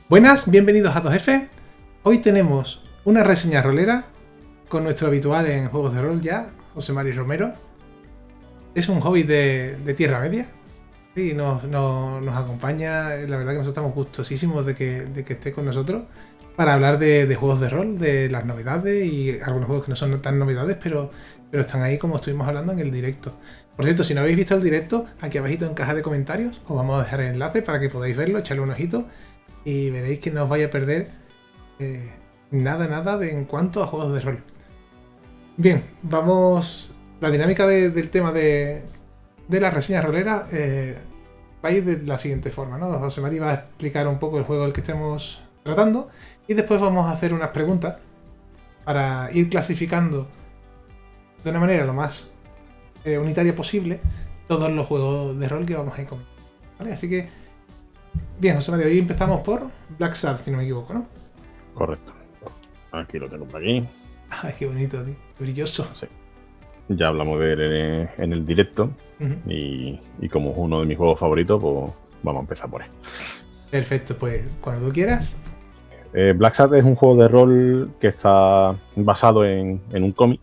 Buenas, bienvenidos a 2F. Hoy tenemos una reseña rolera con nuestro habitual en juegos de rol ya, José Mari Romero. Es un hobby de Tierra Media y nos acompaña. La verdad que nosotros estamos gustosísimos de que esté con nosotros para hablar de juegos de rol, de las novedades y algunos juegos que no son tan novedades, pero están ahí como estuvimos hablando en el directo. Por cierto, si no habéis visto el directo, aquí abajito en caja de comentarios os vamos a dejar el enlace para que podáis verlo, echarle un ojito y veréis que no os vaya a perder nada en cuanto a juegos de rol. Bien, vamos. La dinámica del tema de la reseña rolera va a ir de la siguiente forma, ¿no? José María va a explicar un poco el juego del que estemos tratando y después vamos a hacer unas preguntas para ir clasificando de una manera lo más unitaria posible todos los juegos de rol que vamos a ir comentando, ¿vale? Así que, bien, José María, hoy empezamos por Black Sad, si no me equivoco, ¿no? Correcto. Aquí lo tengo por aquí. Ay, qué bonito, tío. Brilloso. Sí. Ya hablamos de él en el directo. Y como es uno de mis juegos favoritos, pues vamos a empezar por él. Perfecto, pues cuando tú quieras. Black Sad es un juego de rol que está basado en un cómic.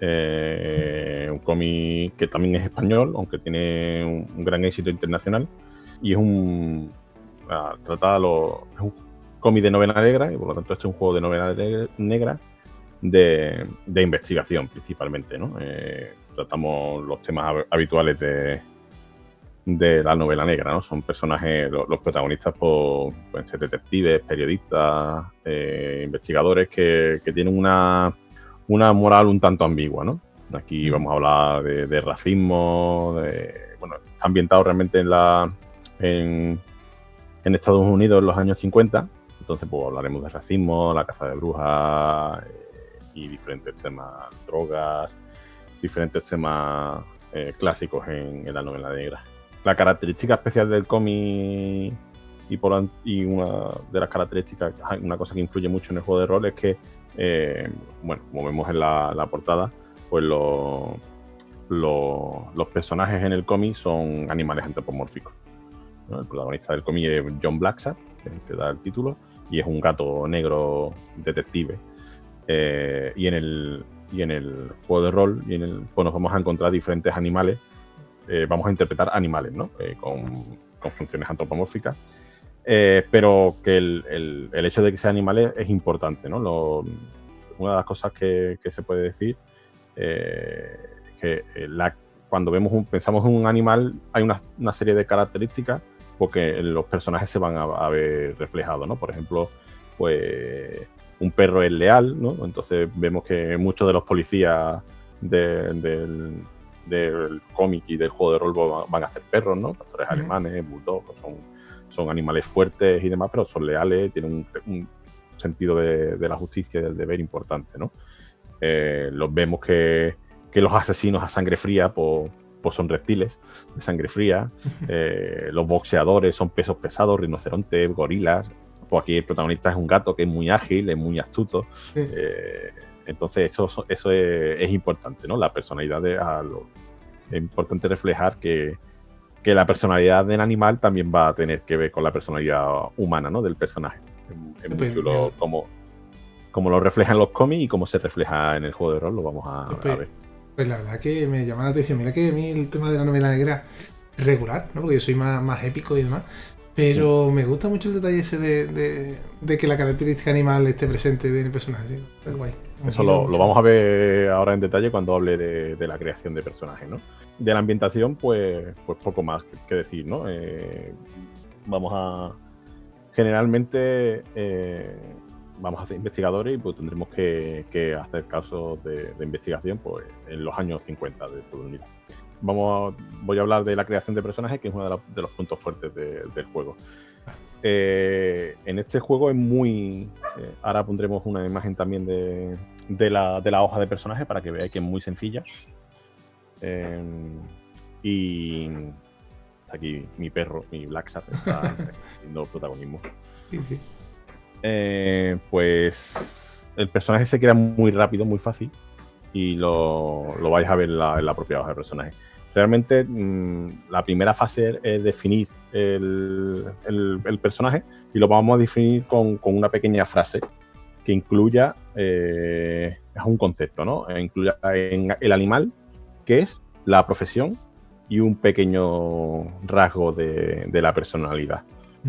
Un cómic que también es español, aunque tiene un gran éxito internacional. Y es un cómic de novela negra, y por lo tanto este es un juego de novela negra de investigación principalmente, ¿no? Tratamos los temas habituales de la novela negra, ¿no? Son personajes, los protagonistas pueden ser detectives, periodistas, investigadores que tienen una moral un tanto ambigua, ¿no? Aquí vamos a hablar de racismo, bueno, está ambientado realmente en Estados Unidos en los años 50, entonces pues hablaremos de racismo, la caza de brujas y diferentes temas, drogas, diferentes temas clásicos en la novela negra. La característica especial del cómic y una de las características, una cosa que influye mucho en el juego de rol es que, bueno, como vemos en la portada, pues los personajes en el cómic son animales antropomórficos, ¿no? El protagonista del cómic es John Blacksad, que da el título, y es un gato negro detective. Y en el juego de rol pues nos vamos a encontrar diferentes animales. Vamos a interpretar animales, ¿no? Con funciones antropomórficas. Pero que el hecho de que sean animales es importante, ¿no? Una de las cosas que se puede decir es que cuando pensamos en un animal hay una serie de características porque los personajes se van a ver reflejados, ¿no? Por ejemplo, pues un perro es leal, ¿no? Entonces vemos que muchos de los policías del cómic y del juego de rol van a ser perros, ¿no? Pastores alemanes, bulldogs, son animales fuertes y demás, pero son leales, tienen un sentido de la justicia y del deber importante, ¿no? Los vemos que los asesinos a sangre fría pues son reptiles de sangre fría. Los boxeadores son pesos pesados, rinocerontes, gorilas. Pues aquí el protagonista es un gato que es muy ágil, es muy astuto. Sí. Entonces eso es importante, ¿no? La personalidad es importante reflejar que la personalidad del animal también va a tener que ver con la personalidad humana, ¿no? Del personaje. Es muy chulo como lo reflejan los cómics y cómo se refleja en el juego de rol, lo vamos a ver. Pues la verdad que me llama la atención. Mira que a mí el tema de la novela negra es regular, ¿no? Porque yo soy más épico y demás. Pero me gusta mucho el detalle ese de que la característica animal esté presente en el personaje. ¿Sí? Está guay. Eso lo vamos a ver ahora en detalle cuando hable de la creación de personajes, ¿no? De la ambientación, pues poco más que decir, ¿no? Generalmente vamos a ser investigadores y pues tendremos que hacer casos de investigación pues en los años 50 de Estados Unidos. Voy a hablar de la creación de personajes, que es uno de los puntos fuertes del juego. En este juego es muy... ahora pondremos una imagen también de la hoja de personaje para que veáis que es muy sencilla. Y aquí mi perro, mi Blacksad, está haciendo protagonismo. Sí. Pues el personaje se crea muy rápido, muy fácil, y lo vais a ver en la propia hoja de personaje. Realmente la primera fase es definir el personaje, y lo vamos a definir con una pequeña frase que incluya, es un concepto, ¿no? Incluya en el animal, que es la profesión y un pequeño rasgo de la personalidad.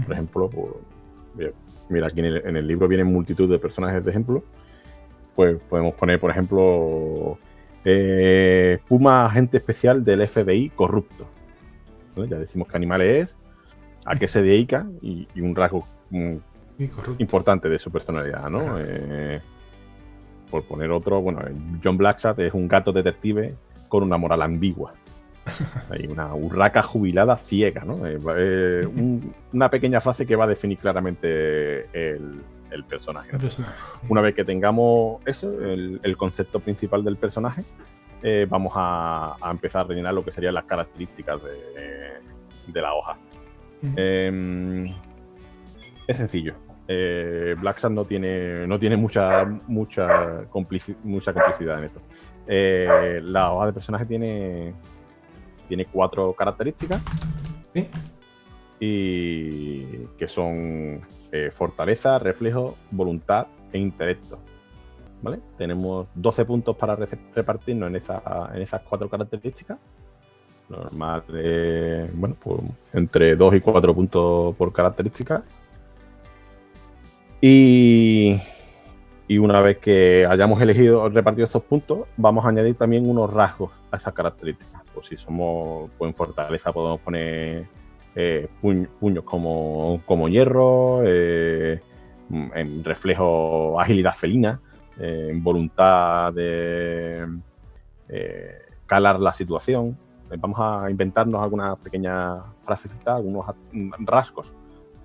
Por ejemplo, pues, mira, aquí en el libro vienen multitud de personajes de ejemplo. Pues podemos poner, por ejemplo, Puma, agente especial del FBI corrupto. ¿Vale? Ya decimos qué animal es, a qué se dedica y un rasgo importante de su personalidad, ¿no? Por poner otro, bueno, John Blacksad es un gato detective con una moral ambigua. Hay una urraca jubilada ciega, ¿no? Una pequeña frase que va a definir claramente el personaje, ¿no? Una vez que tengamos eso, el concepto principal del personaje, vamos a empezar a rellenar lo que serían las características de la hoja. Es sencillo. Blacksad no tiene mucha complicidad en esto. La hoja de personaje tiene 4 características. ¿Sí? Y que son fortaleza, reflejo, voluntad e intelecto. ¿Vale? Tenemos 12 puntos para repartirnos en esas 4 características. Normal, bueno, pues entre 2 y 4 puntos por característica. Y una vez que hayamos repartido estos puntos, vamos a añadir también unos rasgos a esas características. Pues si pues en fortaleza podemos poner puños como hierro, en reflejo agilidad felina, en voluntad de calar la situación. Vamos a inventarnos algunas pequeñas frasecitas, algunos rasgos.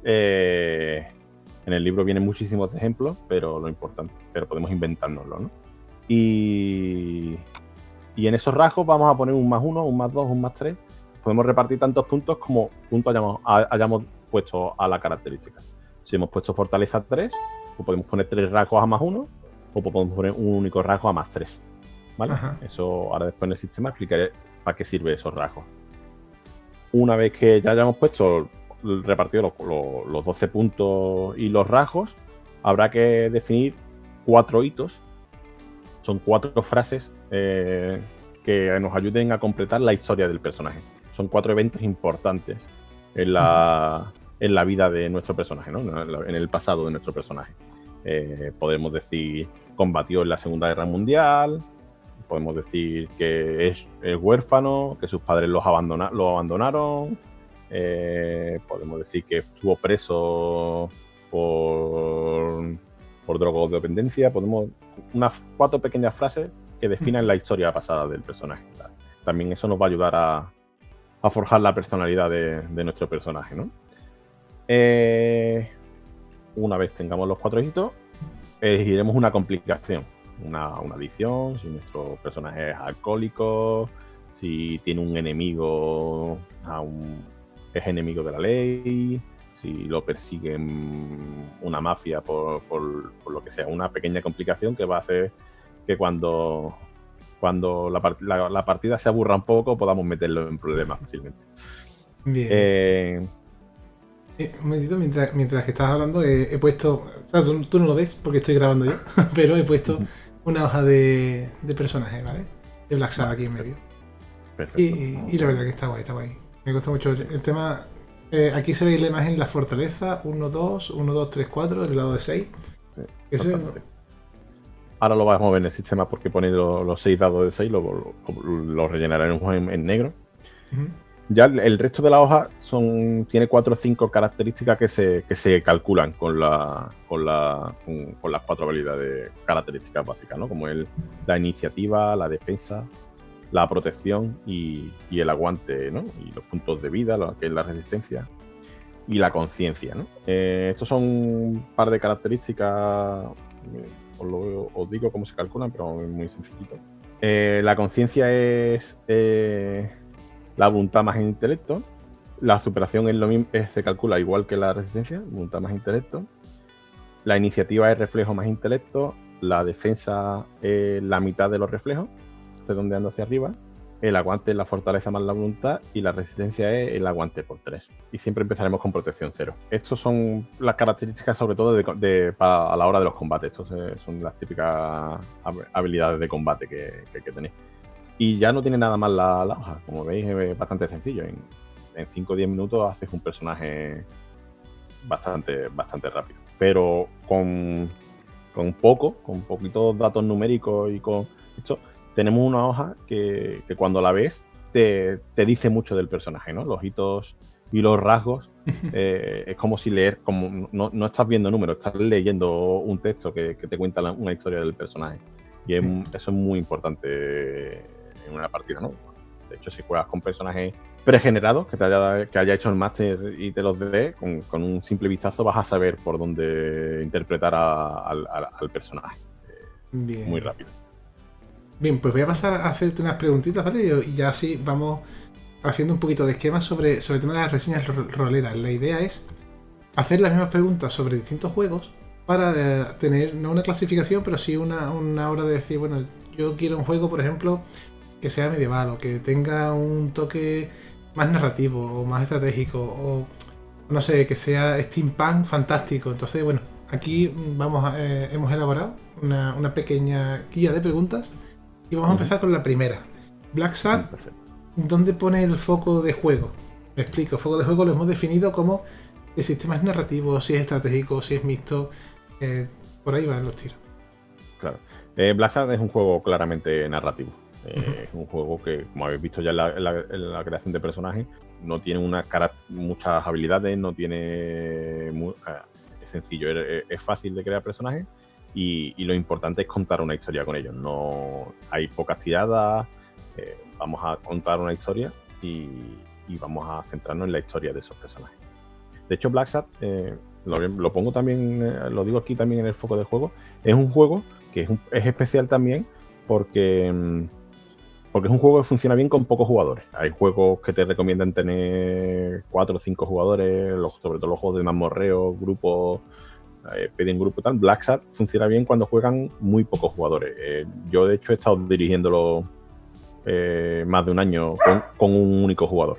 En el libro vienen muchísimos ejemplos, pero podemos inventárnoslo, ¿no? Y en esos rasgos vamos a poner un +1, un +2, un +3. Podemos repartir tantos puntos como puntos hayamos puesto a la característica. Si hemos puesto fortaleza 3, pues podemos poner 3 rasgos a +1, o podemos poner un único rasgo a +3. ¿Vale? Ajá. Eso ahora después en el sistema explicaré para qué sirve esos rasgos. Una vez que ya hayamos repartido los 12 puntos y los rasgos, habrá que definir 4 hitos. Son 4 frases que nos ayuden a completar la historia del personaje. Son 4 eventos importantes en la vida de nuestro personaje, ¿no? En el pasado de nuestro personaje. Podemos decir, combatió en la Segunda Guerra Mundial. Podemos decir que es huérfano, que sus padres lo abandonaron. Podemos decir que estuvo preso por drogodependencia. Podemos unas 4 pequeñas frases que definen la historia pasada del personaje. También eso nos va a ayudar a forjar la personalidad de nuestro personaje, ¿no? Una vez tengamos los 4 hitos, elegiremos una complicación, una adicción, si nuestro personaje es alcohólico, si tiene un enemigo, es enemigo de la ley, si lo persiguen una mafia por lo que sea, una pequeña complicación que va a hacer que cuando la partida se aburra un poco podamos meterlo en problemas fácilmente. Bien. Un momentito, mientras que estás hablando he puesto, o sea, tú no lo ves porque estoy grabando yo, pero he puesto una hoja de personaje, ¿vale? De Blacksad aquí en medio. Perfecto. Y la verdad que está guay. Me gusta mucho el tema. Aquí se ve la imagen, la fortaleza, 1, 2, 1, 2, 3, 4, el lado de 6. Sí, eso ahora lo vamos a ver en el sistema porque pone los 6 dados de 6, lo rellenaremos en negro. Ya el resto de la hoja tiene 4 o 5 características que se calculan con las 4 habilidades características básicas, ¿no? Como la iniciativa, la defensa, la protección y el aguante, ¿no? Y los puntos de vida, lo que es la resistencia y la conciencia, ¿no? Estos son un par de características, os digo cómo se calculan, pero es muy sencillito. La conciencia es la voluntad más intelecto. La superación es lo mismo, se calcula igual que la resistencia, voluntad más intelecto. La iniciativa es reflejo más intelecto. La defensa es la mitad de los reflejos, redondeando hacia arriba. el aguante es la fortaleza más la voluntad y la resistencia es el aguante por 3. Y siempre empezaremos con protección 0. Estas son las características sobre todo a la hora de los combates. Estos son las típicas habilidades de combate que hay que tener. Y ya no tiene nada más la hoja. Como veis es bastante sencillo. En 5 o 10 minutos haces un personaje bastante rápido. Pero con poquitos datos numéricos y con esto, tenemos una hoja que cuando la ves te dice mucho del personaje, ¿no? Los hitos y los rasgos. Es como si leer, como no estás viendo números, estás leyendo un texto que te cuenta una historia del personaje. Y eso es muy importante en una partida, ¿no? De hecho, si juegas con personajes pregenerados que haya hecho el máster y te los dé, con un simple vistazo vas a saber por dónde interpretar al personaje. Bien. Muy rápido. Bien, pues voy a pasar a hacerte unas preguntitas, ¿vale? Y ya así vamos haciendo un poquito de esquema sobre el tema de las reseñas roleras. La idea es hacer las mismas preguntas sobre distintos juegos para tener, no una clasificación, pero sí una hora de decir, bueno, yo quiero un juego, por ejemplo, que sea medieval o que tenga un toque más narrativo o más estratégico o, no sé, que sea steampunk fantástico. Entonces, bueno, aquí hemos elaborado una pequeña guía de preguntas y vamos a empezar con la primera. Black Sad, ¿dónde pone el foco de juego? Me explico, el foco de juego lo hemos definido como el sistema es narrativo, si es estratégico, si es mixto. Por ahí van los tiros. Claro. Black Sad es un juego claramente narrativo. Es un juego que, como habéis visto ya en la creación de personajes, no tiene muchas habilidades, no tiene... es sencillo, es fácil de crear personajes y lo importante es contar una historia con ellos. No hay pocas tiradas, vamos a contar una historia y vamos a centrarnos en la historia de esos personajes. De hecho, Black Sad, lo pongo también, lo digo aquí también en el foco de juego, es un juego que es especial también porque es un juego que funciona bien con pocos jugadores. Hay juegos que te recomiendan tener 4 o 5 jugadores, sobre todo los juegos de mazmorreo, grupos, piden grupo y tal. Black Sad funciona bien cuando juegan muy pocos jugadores. Yo, de hecho, he estado dirigiéndolo más de un año con un único jugador.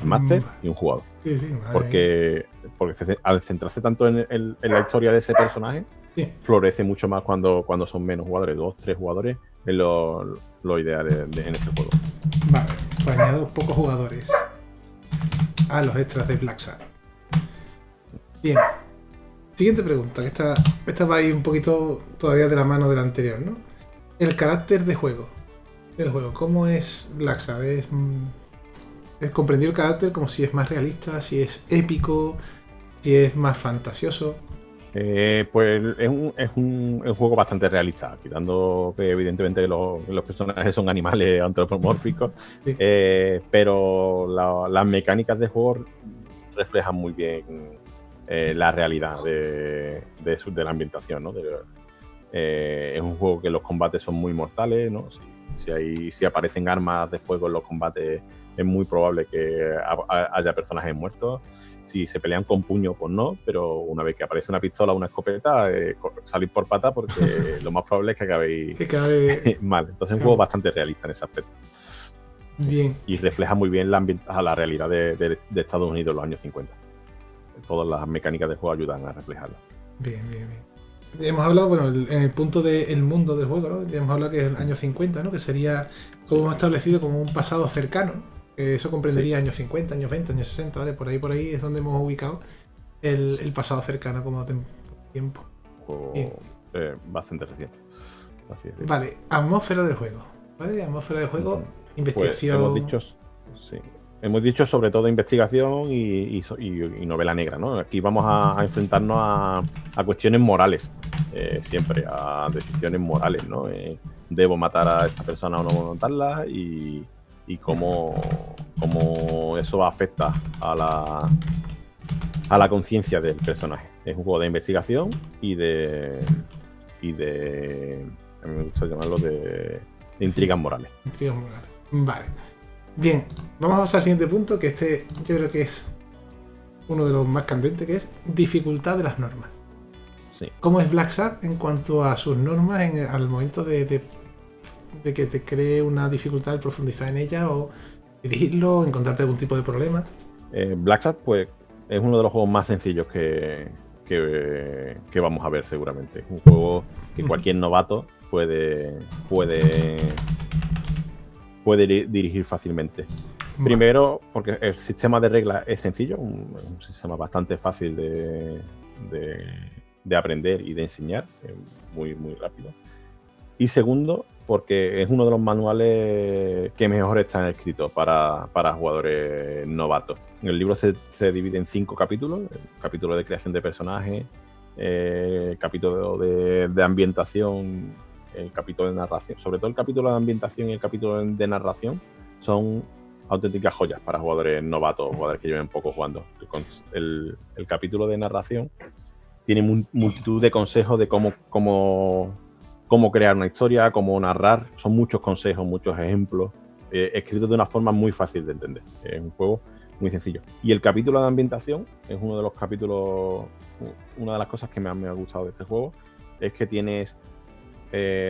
Un máster y un jugador. Sí, porque al centrarse tanto en la historia de ese personaje, sí, florece mucho más cuando son menos jugadores, 2, 3 jugadores, es lo ideal en este juego. Vale, pues añado pocos jugadores a los extras de Black Sad. Bien. Siguiente pregunta, que esta va a ir un poquito todavía de la mano de la anterior, ¿no? El carácter de juego. Del juego, ¿cómo es Black Sad? ¿Es comprendido el carácter como si es más realista, si es épico, si es más fantasioso? Pues es un juego bastante realista, quitando que evidentemente los personajes son animales antropomórficos, sí, pero las mecánicas de juego reflejan muy bien la realidad de la ambientación, ¿no? Es un juego que los combates son muy mortales, ¿no? Si aparecen armas de fuego en los combates, es muy probable que haya personajes muertos. Si se pelean con puño, pues no, pero una vez que aparece una pistola o una escopeta, salid por pata porque lo más probable es que acabéis mal. Entonces es un juego bastante realista en ese aspecto. Bien. Y refleja muy bien la realidad de Estados Unidos en los años 50. Todas las mecánicas de juego ayudan a reflejarlo. Bien. Hemos hablado, bueno, en el punto del mundo del juego, ¿no? Ya hemos hablado que es el año 50, ¿no? Que sería, como hemos establecido, como un pasado cercano. Eso comprendería, sí, años 50, años 20, años 60, ¿vale? Por ahí es donde hemos ubicado el pasado cercano como tiempo. Bastante reciente. Vale, atmósfera del juego. ¿Vale? Atmósfera del juego, investigación. Pues hemos dicho sobre todo investigación y novela negra, ¿no? Aquí vamos a enfrentarnos a cuestiones morales, siempre, a decisiones morales, ¿no? ¿Debo matar a esta persona o no debo matarla? Y cómo eso afecta a la conciencia del personaje. Es un juego de investigación y de a mí me gusta llamarlo de intrigas morales. Intrigas morales. Vale. Bien, vamos a pasar al siguiente punto, que yo creo que es uno de los más candentes, que es dificultad de las normas. Sí. ¿Cómo es Black Sad en cuanto a sus normas al momento de de que te cree una dificultad el profundizar en ella o dirigirlo, encontrarte algún tipo de problema? Blacksat, pues, es uno de los juegos más sencillos que vamos a ver seguramente. Es un juego que cualquier novato puede dirigir fácilmente. Primero, porque el sistema de reglas es sencillo, un sistema bastante fácil de aprender y de enseñar, muy, muy rápido. Y segundo, porque es uno de los manuales que mejor están escritos para jugadores novatos. El libro se divide en 5 capítulos: el capítulo de creación de personajes, el capítulo de ambientación, el capítulo de narración. Sobre todo el capítulo de ambientación y el capítulo de narración son auténticas joyas para jugadores novatos, jugadores que lleven poco jugando. El capítulo de narración tiene multitud de consejos de cómo crear una historia, cómo narrar. Son muchos consejos, muchos ejemplos, escritos de una forma muy fácil de entender. Es un juego muy sencillo. Y el capítulo de ambientación es uno de los capítulos, una de las cosas que más me ha gustado de este juego, es que tienes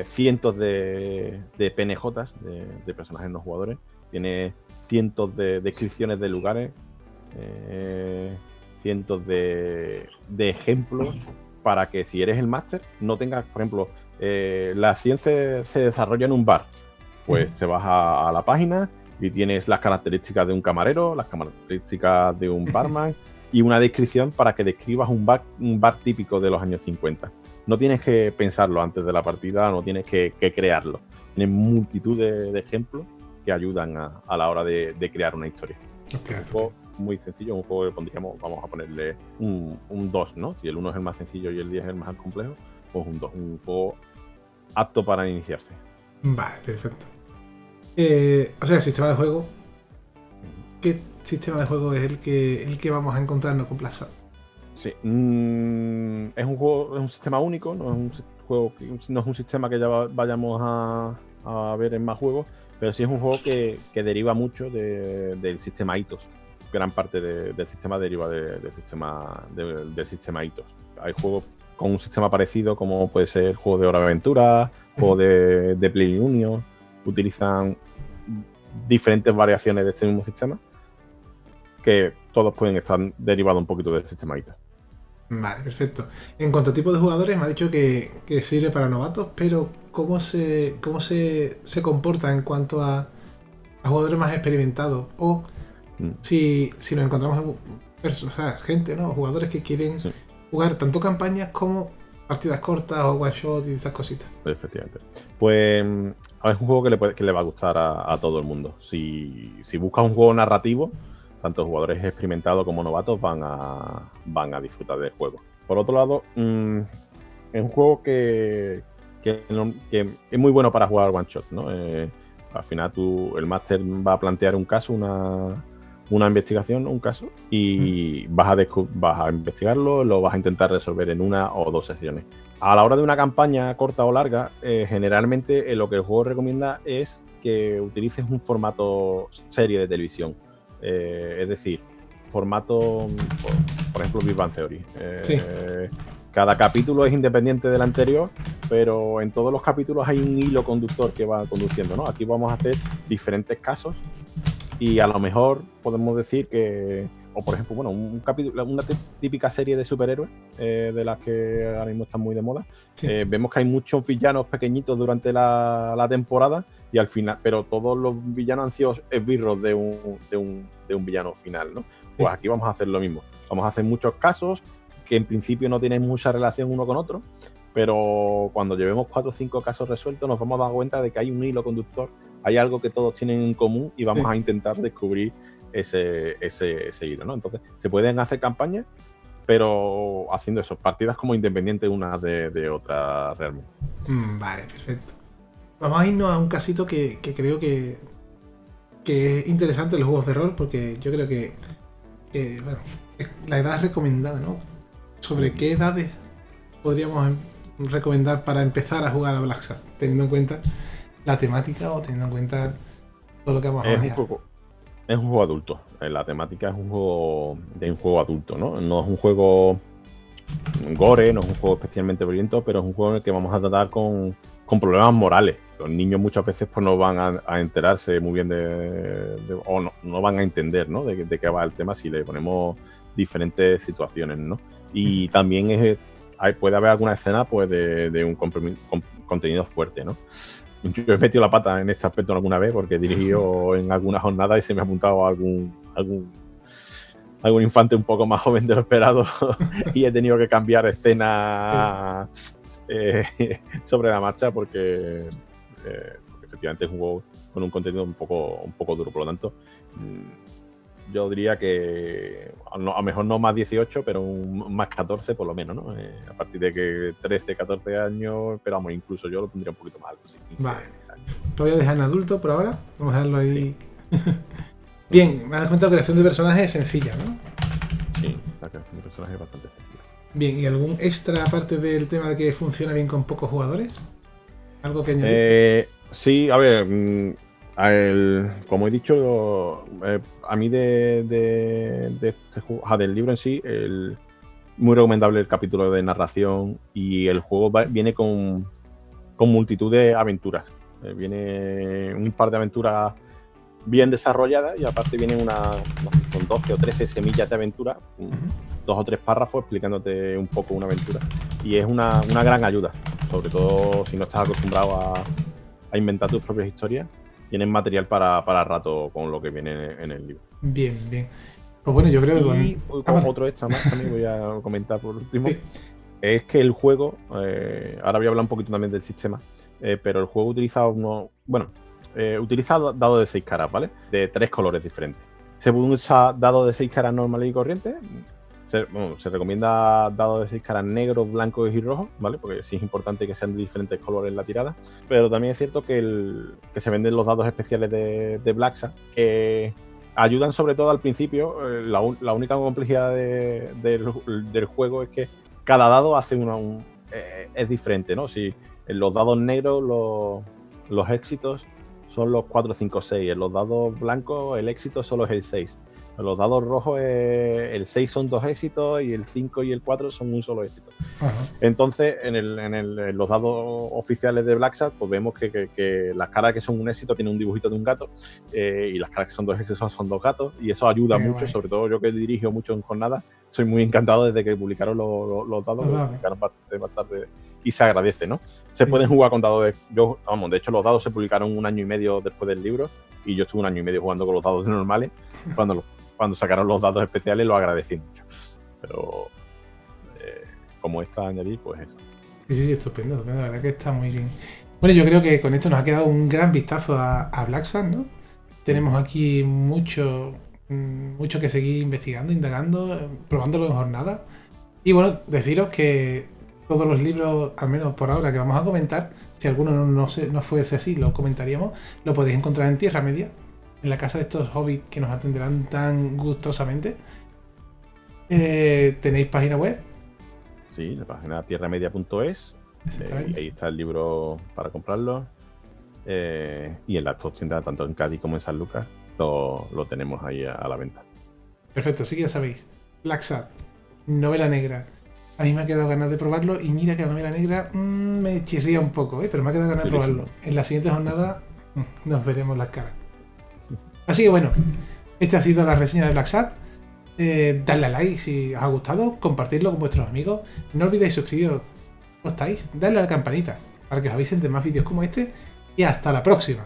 cientos de PNJs, de personajes no jugadores, tienes cientos de descripciones de lugares, cientos de ejemplos para que si eres el máster no tengas, por ejemplo, la acción se desarrolla en un bar, pues te vas a la página y tienes las características de un camarero, las características de un barman y una descripción para que describas un bar típico de los años 50. No tienes que pensarlo antes de la partida, no tienes que crearlo. Tienes multitud de ejemplos que ayudan a la hora de crear una historia. Okay. Un juego muy sencillo, un juego que pondríamos, vamos a ponerle un 2, ¿no? Si el 1 es el más sencillo y el 10 es el más complejo, pues un 2, un juego apto para iniciarse. Vale, perfecto. O sea, el sistema de juego. ¿Qué sistema de juego es el que vamos a encontrarnos con Blacksat? Sí, es un juego, es un sistema único, no es un juego, no es un sistema que ya vayamos a ver en más juegos, pero sí es un juego que deriva mucho del sistema Itos. Gran parte del sistema deriva del sistema Itos. Hay juegos con un sistema parecido, como puede ser juego de Hora de Aventura, juego de Playunion, utilizan diferentes variaciones de este mismo sistema, que todos pueden estar derivados un poquito del sistema Itos. Vale, perfecto. En cuanto a tipo de jugadores, me ha dicho que sirve para novatos, pero ¿cómo se comporta en cuanto a jugadores más experimentados? O si nos encontramos gente, ¿no? Jugadores que quieren jugar tanto campañas como partidas cortas o one shot y esas cositas. Efectivamente. Pues es un juego que le va a gustar a todo el mundo. Si buscas un juego narrativo, tanto jugadores experimentados como novatos van a disfrutar del juego. Por otro lado, es un juego que es muy bueno para jugar one shot, ¿no? Al final el máster va a plantear un caso, una investigación, un caso, y vas a investigarlo, lo vas a intentar resolver en 1 o 2 sesiones. A la hora de una campaña corta o larga, generalmente lo que el juego recomienda es que utilices un formato serie de televisión. Es decir, formato, por ejemplo, Big Bang Theory. Cada capítulo es independiente del anterior, pero en todos los capítulos hay un hilo conductor que va conduciendo, ¿no? Aquí vamos a hacer diferentes casos y a lo mejor podemos decir que, o por ejemplo, bueno, un capítulo, una típica serie de superhéroes de las que ahora mismo están muy de moda. Vemos que hay muchos villanos pequeñitos durante la temporada y al final, pero todos los villanos han sido esbirros de un villano final, ¿no? Pues aquí vamos a hacer lo mismo. Vamos a hacer muchos casos que en principio no tienen mucha relación uno con otro, pero cuando llevemos 4 o 5 casos resueltos nos vamos a dar cuenta de que hay un hilo conductor, hay algo que todos tienen en común y vamos a intentar descubrir ese hilo, ¿no? Entonces, se pueden hacer campañas, pero haciendo eso, partidas como independientes unas de otras realmente. Vale, perfecto. Vamos a irnos a un casito que creo que es interesante en los juegos de rol, porque yo creo que bueno, la edad recomendada, ¿no? ¿Sobre qué edades podríamos recomendar para empezar a jugar a Blacksat, teniendo en cuenta la temática o teniendo en cuenta todo lo que vamos a manejar? Es un juego adulto. La temática es un juego adulto, ¿no? No es un juego gore, no es un juego especialmente violento, pero es un juego en el que vamos a tratar con problemas morales. los niños muchas veces pues no van a enterarse muy bien o no van a entender, ¿no? de qué va el tema si le ponemos diferentes situaciones, ¿no? Y también puede haber alguna escena pues de un contenido fuerte, ¿no? Yo he metido la pata en este aspecto alguna vez porque he dirigido en alguna jornada y se me ha apuntado algún infante un poco más joven de lo esperado y he tenido que cambiar escena sobre la marcha porque efectivamente es un juego con un contenido un poco duro. Por lo tanto, yo diría que a lo mejor no más 18, pero más 14 por lo menos, ¿no? A partir de que 13, 14 años, pero vamos, incluso yo lo pondría un poquito más alto. Sí, 15 vale. años. Lo voy a dejar en adulto por ahora. Vamos a dejarlo ahí. Sí. Bien, me has comentado que la creación de personajes es sencilla, ¿no? Sí, la creación de personajes es bastante sencilla. Bien, ¿y algún extra aparte del tema de que funciona bien con pocos jugadores? ¿Algo que añadir? Sí, a ver, como he dicho, a mí de este juego, del libro en sí, muy recomendable el capítulo de narración y el juego viene con multitud de aventuras. Viene un par de aventuras bien desarrolladas y aparte vienen con 12 o 13 semillas de aventura, 2 o 3 párrafos explicándote un poco una aventura. Y es una gran ayuda, sobre todo si no estás acostumbrado a inventar tus propias historias. Tienes material para rato con lo que viene en el libro. Bien, bien. Pues bueno, yo creo que con otro extra más también voy a comentar por último. Sí. Es que el juego, ahora voy a hablar un poquito también del sistema, pero el juego utiliza utiliza dados de 6 caras, ¿vale? De 3 colores diferentes. Se puede usar dados de 6 caras normales y corrientes. Se recomienda dados de 6 caras negros, blancos y rojos, ¿vale? Porque sí es importante que sean de diferentes colores en la tirada. Pero también es cierto que se venden los dados especiales de Blacksat, que ayudan sobre todo al principio. La única complejidad del juego es que cada dado hace es diferente, ¿no? Si en los dados negros los éxitos son los 4, 5, 6. En los dados blancos el éxito solo es el 6. En los dados rojos el 6 son 2 éxitos y el 5 y el 4 son un solo éxito. Uh-huh. Entonces, en los dados oficiales de Blacksat, pues vemos que las caras que son un éxito tienen un dibujito de un gato y las caras que son 2 éxitos son 2 gatos y eso ayuda mucho, guay. Sobre todo yo que dirijo mucho en jornadas, soy muy encantado desde que publicaron los dados, publicaron bastante y se agradece, ¿no? Se pueden jugar con dados de hecho los dados se publicaron 1 año y medio después del libro y yo estuve 1 año y medio jugando con los dados normales. Cuando sacaron los dados especiales lo agradecí mucho. Pero como extra añadir, pues eso. Sí, estupendo, la verdad que está muy bien. Bueno, yo creo que con esto nos ha quedado un gran vistazo a Blacksat, ¿no? Tenemos aquí mucho que seguir investigando, indagando, probándolo en jornada. Y bueno, deciros que todos los libros, al menos por ahora, que vamos a comentar, si alguno no fuese así, lo comentaríamos, lo podéis encontrar en Tierra Media, en la casa de estos hobbits que nos atenderán tan gustosamente. ¿Tenéis página web? Sí, la página tierramedia.es. Ahí está el libro para comprarlo. Y en las dos tiendas, tanto en Cádiz como en San Lucas, lo tenemos ahí a la venta. Perfecto, así que ya sabéis. Blacksat, novela negra. A mí me ha quedado ganas de probarlo y mira que la novela negra me chirría un poco, pero me ha quedado ganas de probarlo. En la siguiente jornada nos veremos las caras. Así que bueno, esta ha sido la reseña de Blacksat. Dadle a like si os ha gustado, compartidlo con vuestros amigos. No olvidéis suscribiros, ¿no estáis? Dadle a la campanita para que os avisen de más vídeos como este. Y hasta la próxima.